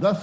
10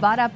12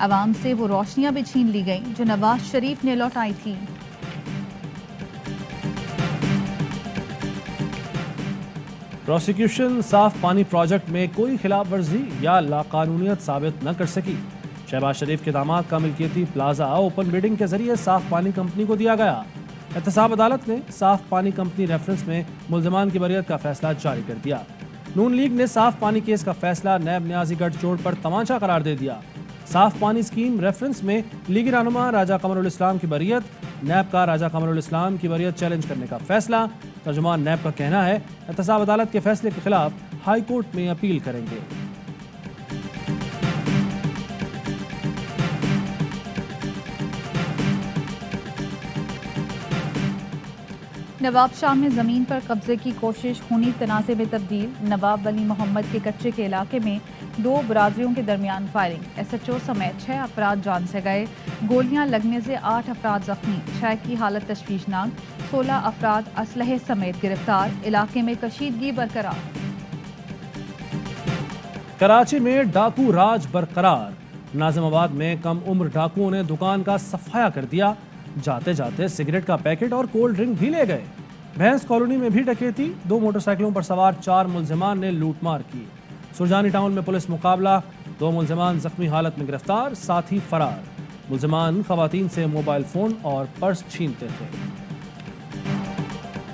عوام سے وہ روشنیاں بھی چھین لی گئیں جو نواز شریف نے لوٹائی تھی۔ پروسیکیوشن صاف پانی پروجیکٹ میں کوئی خلاف ورزی یا لاقانونیت ثابت نہ کر سکی۔ شہباز شریف کے داماد کا ملکیتی پلازا اوپن بیڈنگ کے ذریعے صاف پانی کمپنی کو دیا گیا۔ احتساب عدالت نے صاف پانی کمپنی ریفرنس میں ملزمان کی بریت کا فیصلہ جاری کر دیا۔ نون لیگ نے صاف پانی کیس کا فیصلہ نیب نیازی گڑھ چوڑ پر تمانچہ قرار دے دیا۔ صاف پانی اسکیم ریفرنس میں لیگی رہنما راجہ قمر الاسلام کی بریت، نیب کا راجہ قمر الاسلام کی بریت چیلنج کرنے کا فیصلہ۔ ترجمان نیب کا کہنا ہے احتساب عدالت کے فیصلے کے خلاف ہائی کورٹ میں اپیل کریں گے۔ نواب شاہ میں زمین پر قبضے کی کوشش خونی تنازع میں تبدیل۔ نواب ولی محمد کے کچے کے علاقے میں 2 برادریوں کے درمیان فائرنگ، ایس ایچ او سمیت 6 افراد جان سے گئے۔ گولیاں لگنے سے 8 افراد زخمی، 6 کی حالت تشویشناک، 16 افراد اسلحے سمیت گرفتار۔ علاقے میں کشیدگی برقرار۔ کراچی میں ڈاکو راج برقرار۔ ناظم آباد میں کم عمر ڈاکوؤں نے دکان کا صفایا کر دیا، جاتے جاتے سگریٹ کا پیکٹ اور کولڈ ڈرنک بھی لے گئے۔ بھینس کالونی میں بھی ڈکیتی، 2 موٹر سائیکلوں پر سوار 4 ملزمان نے لوٹ مار کی۔ سرجانی ٹاؤن میں پولیس مقابلہ، 2 ملزمان زخمی حالت میں گرفتار، ساتھی فرار۔ ملزمان خواتین سے موبائل فون اور پرس چھینتے تھے۔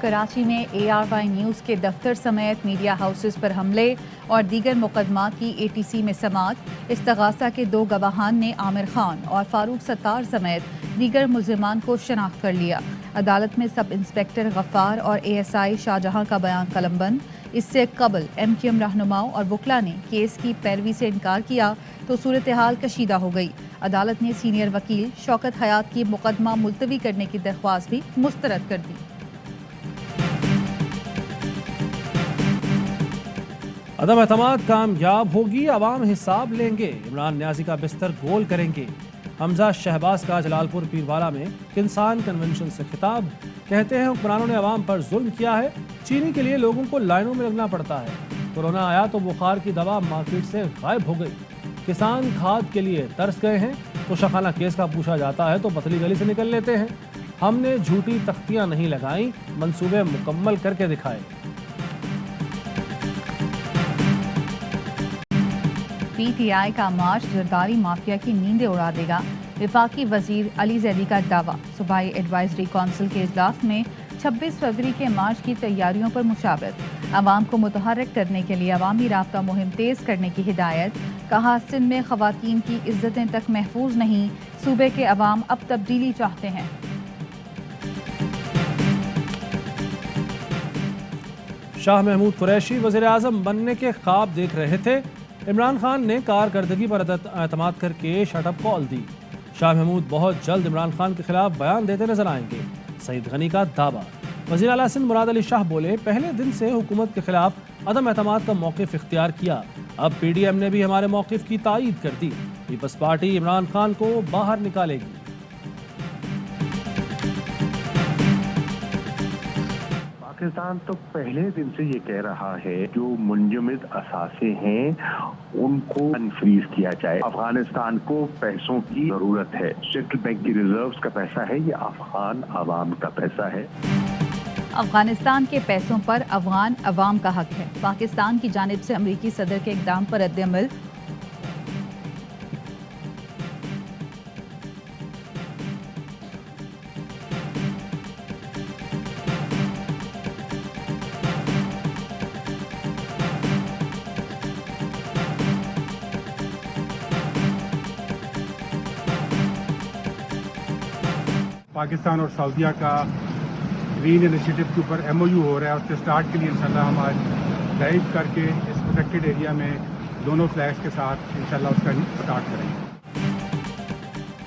کراچی میں ARY نیوز کے دفتر سمیت میڈیا ہاؤسز پر حملے اور دیگر مقدمات کی ATC میں سماعت۔ استغاثہ کے 2 گواہان نے عامر خان اور فاروق ستار سمیت دیگر ملزمان کو شناخت کر لیا۔ عدالت میں سب انسپکٹر غفار اور ASI شاہجہاں کا بیان قلم بند۔ اس سے قبل MQM رہنماؤں اور وکلا نے کیس کی پیروی سے انکار کیا تو صورتحال کشیدہ ہو گئی۔ عدالت نے سینئر وکیل شوکت حیات کی مقدمہ ملتوی کرنے کی درخواست بھی مسترد کر دی۔ عدم اعتماد کامیاب ہوگی، عوام حساب لیں گے، عمران نیازی کا بستر گول کریں گے۔ حمزہ شہباز کا جلال پور پیروالا میں کنسان کنونشن سے خطاب، کہتے ہیں حکمرانوں نے عوام پر ظلم کیا ہے، چینی کے لیے لوگوں کو لائنوں میں لگنا پڑتا ہے، کورونا آیا تو بخار کی دوا مارکیٹ سے غائب ہو گئی، کسان کھاد کے لیے ترس گئے ہیں، تو شخانہ کیس کا پوچھا جاتا ہے تو پتلی گلی سے نکل لیتے ہیں، ہم نے جھوٹی تختیاں نہیں لگائیں، منصوبے مکمل کر کے دکھائے۔ PTI کا مارچ زرداری مافیا کی نیندیں اڑا دے گا، وفاقی وزیر علی زیدی کا دعویٰ۔ صوبائی ایڈوائزری کونسل کے اجلاس میں 26 فروری کے مارچ کی تیاریوں پر مشاورت، عوام کو متحرک کرنے کے لیے عوامی رابطہ مہم تیز کرنے کی ہدایت۔ کہا سندھ میں خواتین کی عزتیں تک محفوظ نہیں، صوبے کے عوام اب تبدیلی چاہتے ہیں۔ شاہ محمود قریشی وزیر اعظم بننے کے خواب دیکھ رہے تھے، عمران خان نے کارکردگی پر اعتماد کر کے شٹ اپ کال دی۔ شاہ محمود بہت جلد عمران خان کے خلاف بیان دیتے نظر آئیں گے، سعید غنی کا دعویٰ۔ وزیر اعلیٰ سندھ مراد علی شاہ بولے، پہلے دن سے حکومت کے خلاف عدم اعتماد کا موقف اختیار کیا، اب PDM نے بھی ہمارے موقف کی تائید کر دی، پیپلز پارٹی عمران خان کو باہر نکالے گی۔ پاکستان تو پہلے دن سے یہ کہہ رہا ہے جو منجمد اثاثے ہیں ان کو انفریز کیا جائے۔ افغانستان کو پیسوں کی ضرورت ہے، سینٹرل بینک کی ریزروز کا پیسہ ہے، یہ افغان عوام کا پیسہ ہے۔ افغانستان کے پیسوں پر افغان عوام کا حق ہے۔ پاکستان کی جانب سے امریکی صدر کے اقدام پر رد عمل۔ پاکستان اور سعودیہ کا گرین انیشیٹو کے اوپر MOU ہو رہا ہے، اس کے سٹارٹ کے لیے انشاءاللہ ہم آج ڈرائیو کر کے اس پروٹیکٹڈ ایریا میں دونوں فلیگز کے ساتھ انشاءاللہ اس کا سٹارٹ کریں گے۔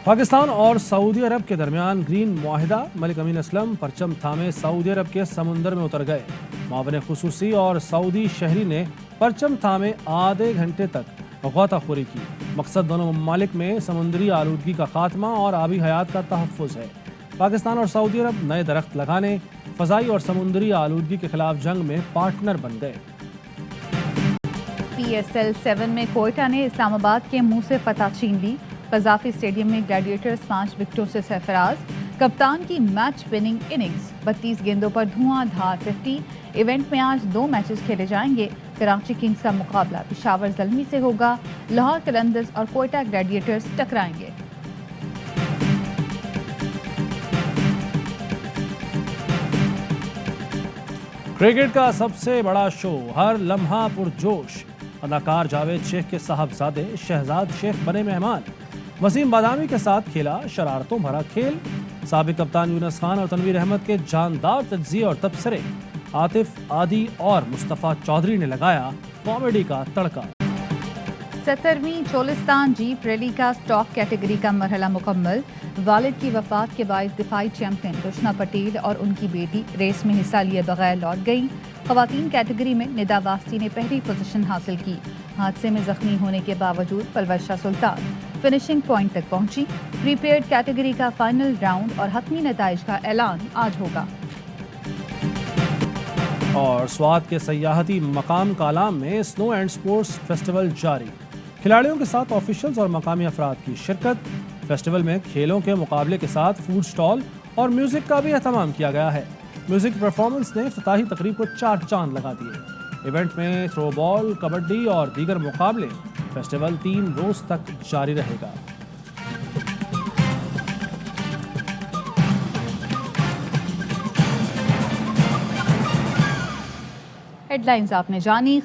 پاکستان اور سعودی عرب کے درمیان گرین معاہدہ، ملک امین اسلم پرچم تھامے سعودی عرب کے سمندر میں اتر گئے۔ معاون خصوصی اور سعودی شہری نے پرچم تھامے آدھے گھنٹے تک غوطہ خوری کی۔ مقصد دونوں ممالک میں سمندری آلودگی کا خاتمہ اور آبی حیات کا تحفظ ہے۔ پاکستان اور سعودی عرب نئے درخت لگانے، فضائی اور سمندری آلودگی کے خلاف جنگ میں پارٹنر بن گئے۔ PSL 7 میں کوئٹہ نے اسلام آباد کے منہ سے فتح چھین لی۔ قذافی اسٹیڈیم میں گلیڈیٹرز 5 وکٹوں سے سرفراز، کپتان کی میچ وننگ اننگز، 32 گیندوں پر دھواں دھار 50۔ ایونٹ میں آج 2 میچز کھیلے جائیں گے۔ کراچی کنگز کا مقابلہ پشاور زلمی سے ہوگا، لاہور قلندرز اور کوئٹہ گلیڈیٹرز ٹکرائیں گے۔ کرکٹ کا سب سے بڑا شو، ہر لمحہ پرجوش، اداکار جاوید شیخ کے صاحبزادے شہزاد شیخ بنے مہمان، وسیم بادامی کے ساتھ کھیلا شرارتوں بھرا کھیل، سابق کپتان یونس خان اور تنویر احمد کے جاندار تجزیے اور تبصرے، عاطف، عادی اور مصطفیٰ چودھری نے لگایا کامیڈی کا تڑکا۔ 70ویں چولستان جیپ ریلی کا سٹاک کیٹیگری کا مرحلہ مکمل، والد کی وفات کے باعث دفاعی چیمپئن روشنا پٹیل اور ان کی بیٹی ریس میں حصہ لیے بغیر لوٹ گئیں۔ خواتین کیٹیگری میں ندا واسطی نے پہلی پوزیشن حاصل کی، حادثے میں زخمی ہونے کے باوجود پلوشہ سلطان فنشنگ پوائنٹ تک پہنچی۔ پری پیڈ کیٹیگری کا فائنل راؤنڈ اور حتمی نتائج کا اعلان آج ہوگا۔ اور سوات کے سیاحتی مقام کالام میں سنو اینڈ سپورٹس فیسٹیول جاری، کھلاڑیوں کے ساتھ آفیشلز اور مقامی افراد کی شرکت۔ فیسٹیول میں کھیلوں کے مقابلے کے ساتھ فوڈ سٹال اور میوزک کا بھی اہتمام کیا گیا ہے۔ میوزک پرفارمنس نے افتتاحی تقریب کو 4 چاند لگا دیے۔ ایونٹ میں تھرو بال، کبڈی اور دیگر مقابلے۔ فیسٹیول 3 روز تک جاری رہے گا۔ ہیڈ لائنز آپ نے جانی۔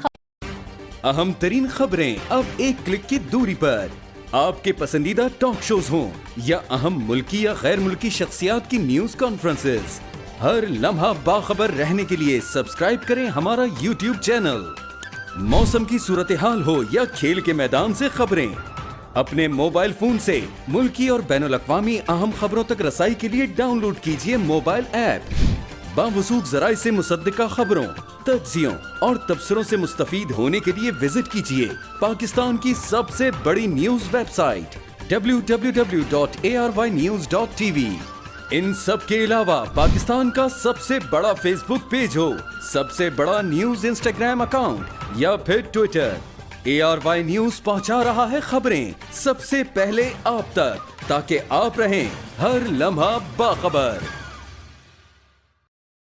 اہم ترین خبریں اب ایک کلک کی دوری پر، آپ کے پسندیدہ ٹاک شوز ہوں یا اہم ملکی یا غیر ملکی شخصیات کی نیوز کانفرنسز، ہر لمحہ باخبر رہنے کے لیے سبسکرائب کریں ہمارا یوٹیوب چینل۔ موسم کی صورتحال ہو یا کھیل کے میدان سے خبریں، اپنے موبائل فون سے ملکی اور بین الاقوامی اہم خبروں تک رسائی کے لیے ڈاؤن لوڈ کیجیے موبائل ایپ۔ باوثوق ذرائع سے مصدقہ خبروں، تجزیوں اور تبصروں سے مستفید ہونے کے لیے وزٹ کیجیے پاکستان کی سب سے بڑی نیوز ویب سائٹ www.arYnews.tv۔ ان سب کے علاوہ پاکستان کا سب سے بڑا فیس بک پیج ہو، سب سے بڑا نیوز انسٹاگرام اکاؤنٹ یا پھر ٹویٹر، ARY نیوز پہنچا رہا ہے خبریں سب سے پہلے آپ تک، تاکہ آپ رہیں ہر لمحہ باخبر۔